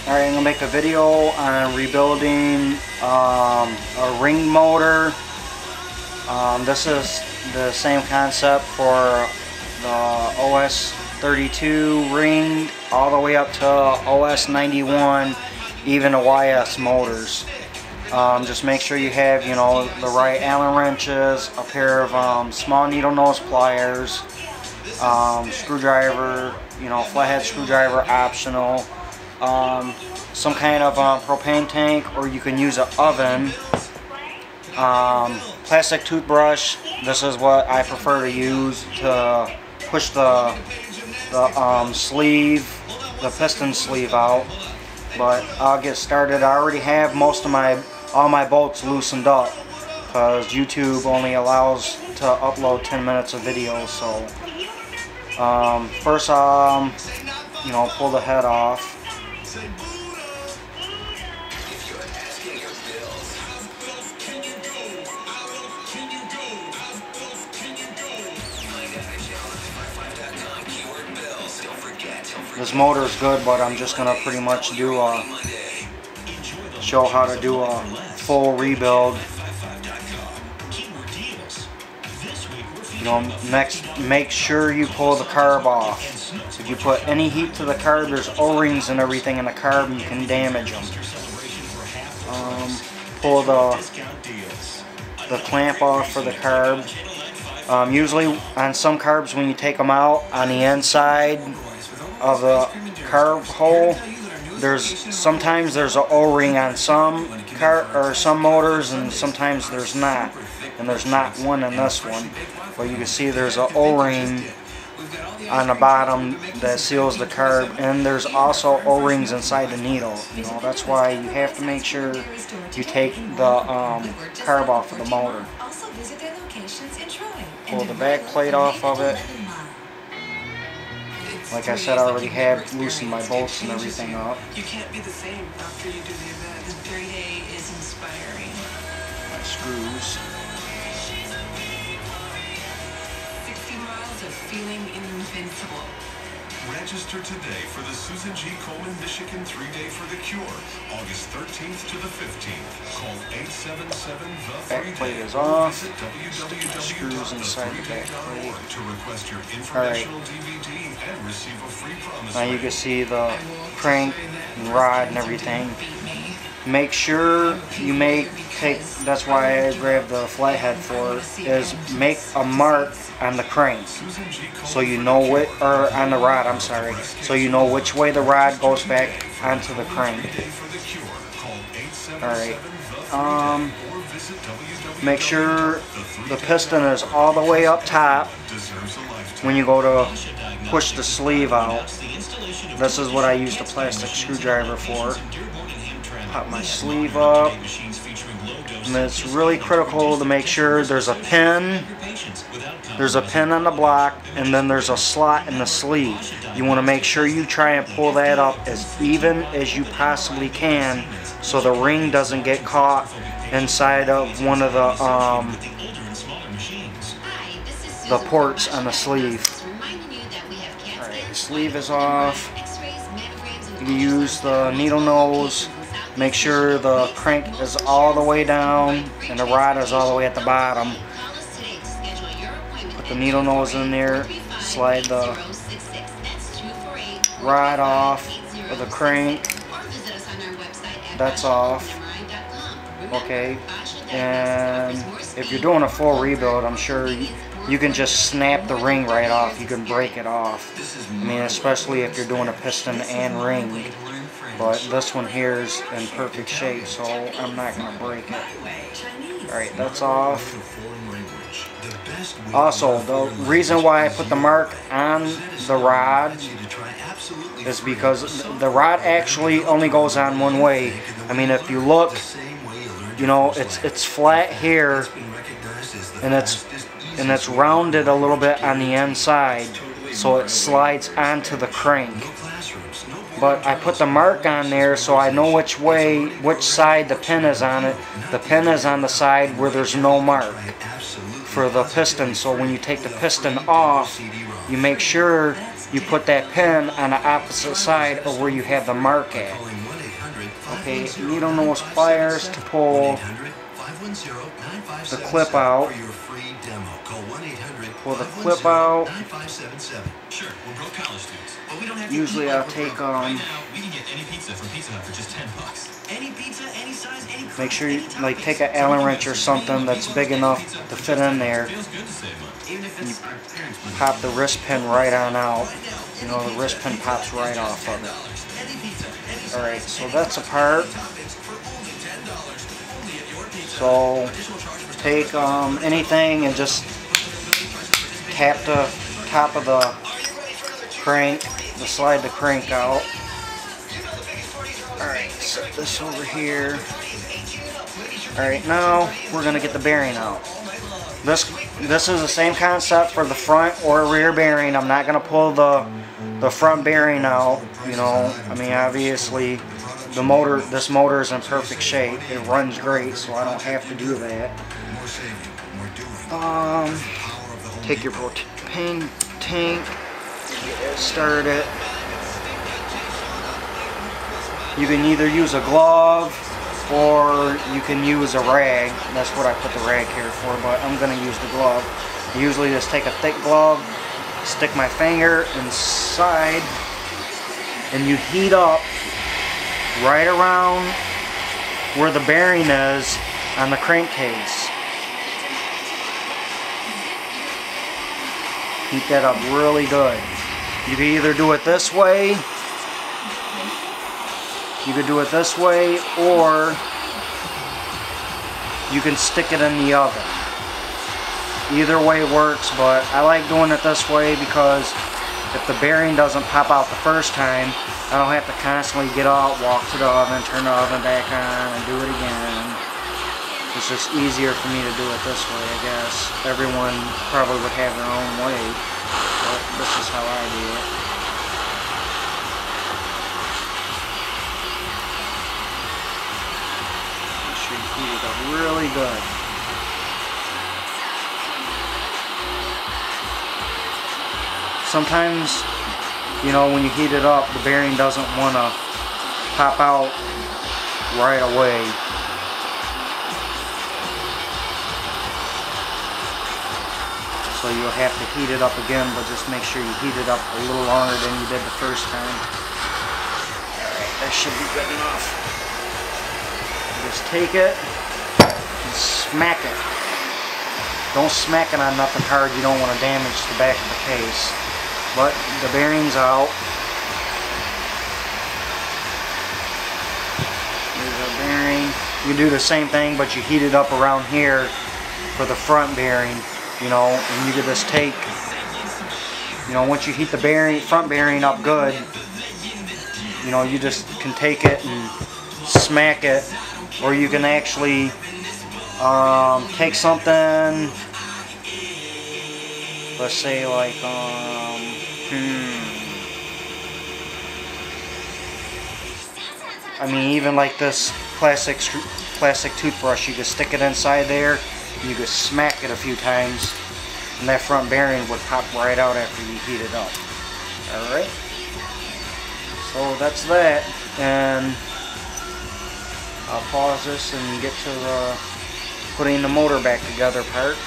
Alright, I'm going to make a video on rebuilding a ring motor. This is the same concept for the OS32 ring all the way up to OS91, even the YS motors. Just make sure you have, you know, the right Allen wrenches, a pair of small needle nose pliers, screwdriver, you know, flathead screwdriver optional, some kind of propane tank, or you can use an oven, plastic toothbrush. This is what I prefer to use to push the sleeve, the piston sleeve out. But I'll get started. I already have all my bolts loosened up because YouTube only allows to upload 10 minutes of video. So first, you know, pull the head off. This motor is good, but I'm just gonna pretty much show how to do a full rebuild. You know, next, make sure you pull the carb off. If you put any heat to the carb, there's O-rings and everything in the carb, and you can damage them. Pull the clamp off for the carb. Usually on some carbs, when you take them out, on the inside of the carb hole, sometimes there's an O-ring on some motors, and sometimes there's not. And there's not one in this one, but you can see there's an O-ring on the bottom that seals the carb, and there's also O-rings inside the needle. You know, that's why you have to make sure you take the carb off of the motor. Pull the back plate off of it. Like I said, I already have loosened my bolts and everything up. You can't be the same after you do the event. The 3-day is inspiring. My screws. 60 miles of feeling invincible. Register today for the Susan G. Komen Michigan 3-Day for the Cure, August 13th to the 15th. Call 877-THE-3-DAY. Back plate is off. Stick my screws inside the back plate. To request your informational DVD and receive a free promise. Now you can see the crank and rod and everything. Make sure you that's why I grabbed the flathead for it, is make a mark on the crank, so you know or on the rod, I'm sorry, so you know which way the rod goes back onto the crank. Alright, make sure the piston is all the way up top when you go to push the sleeve out. This is what I use the plastic screwdriver for. Pop my sleeve up, and it's really critical to make sure there's a pin on the block, and then there's a slot in the sleeve. You want to make sure you try and pull that up as even as you possibly can, so the ring doesn't get caught inside of one of the ports on the sleeve. Alright, the sleeve is off. You use the needle nose. Make sure the crank is all the way down and the rod is all the way at the bottom. Put the needle nose in there, slide the rod off of the crank. That's off. Okay, and if you're doing a full rebuild, I'm sure you can just snap the ring right off. You can break it off. I mean, especially if you're doing a piston and ring. But this one here is in perfect shape, so I'm not going to break it. Alright, that's off. Also, the reason why I put the mark on the rod is because the rod actually only goes on one way. I mean, if you look, you know, it's flat here, and it's rounded a little bit on the inside, so it slides onto the crank. But I put the mark on there so I know which side the pin is on it. The pin is on the side where there's no mark for the piston. So when you take the piston off, you make sure you put that pin on the opposite side of where you have the mark at. Okay, needle nose pliers to pull the clip out. Pull the clip out. Usually I'll take make sure you take an Allen wrench or something that's big enough to fit in there. You pop the wrist pin right on out. You know, the wrist pin pops right off of it. Alright, so that's apart. So take anything and just tap the top of the crank to slide the crank out. Alright, set this over here. Alright, now we're going to get the bearing out. This is the same concept for the front or rear bearing. I'm not going to pull the front bearing out. You know, I mean, obviously this motor is in perfect shape. It runs great, so I don't have to do that. Take your propane tank, get it started. You can either use a glove or you can use a rag. That's what I put the rag here for, but I'm going to use the glove. I usually just take a thick glove, stick my finger inside, and you heat up right around where the bearing is on the crankcase. Heat that up really good. You can either do it this way, or you can stick it in the oven. Either way works, but I like doing it this way because if the bearing doesn't pop out the first time, I don't have to constantly get out, walk to the oven, turn the oven back on, and do it again. It's just easier for me to do it this way, I guess. Everyone probably would have their own way, but this is how I do it. Make sure you heat it up really good. Sometimes, you know, when you heat it up, the bearing doesn't want to pop out right away. So you'll have to heat it up again, but just make sure you heat it up a little longer than you did the first time. Alright, that should be good enough. Just take it and smack it. Don't smack it on nothing hard, you don't want to damage the back of the case. But the bearing's out. Here's our bearing. You do the same thing, but you heat it up around here for the front bearing, you know, and you can just take, you know, once you heat the front bearing up good, you know, you just can take it and smack it, or you can actually take something, let's say like I mean, even like this plastic toothbrush, you can stick it inside there, and you can smack it a few times, and that front bearing would pop right out after you heat it up. Alright, so that's that, and I'll pause this and get to the putting the motor back together part.